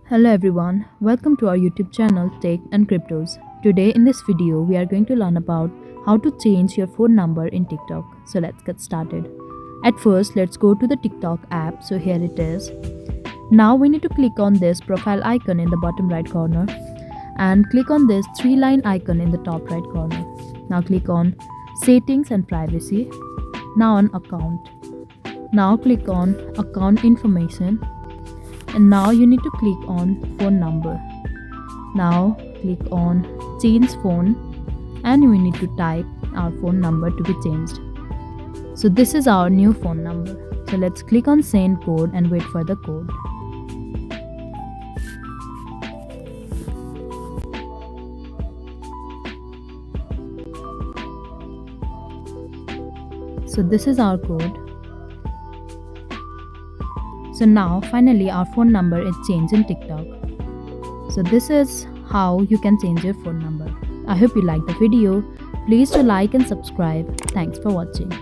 Hello everyone, welcome to our YouTube channel Tech and Cryptos. Today in this video we are going to learn about how to change your phone number in TikTok. So let's get started. At first let's go to the TikTok app. So here it is. Now we need to click on this profile icon in the bottom right corner and click on this three-line icon in the top right corner. Now click on settings and privacy. Now on account. Now click on account information. And now you need to click on phone number. Now click on change phone and we need to type our phone number to be changed. So this is our new phone number. So let's click on send code and wait for the code. So this is our code. So now finally our phone number is changed in TikTok. So this is how you can change your phone number. I hope you liked the video. Please do like and subscribe. Thanks for watching.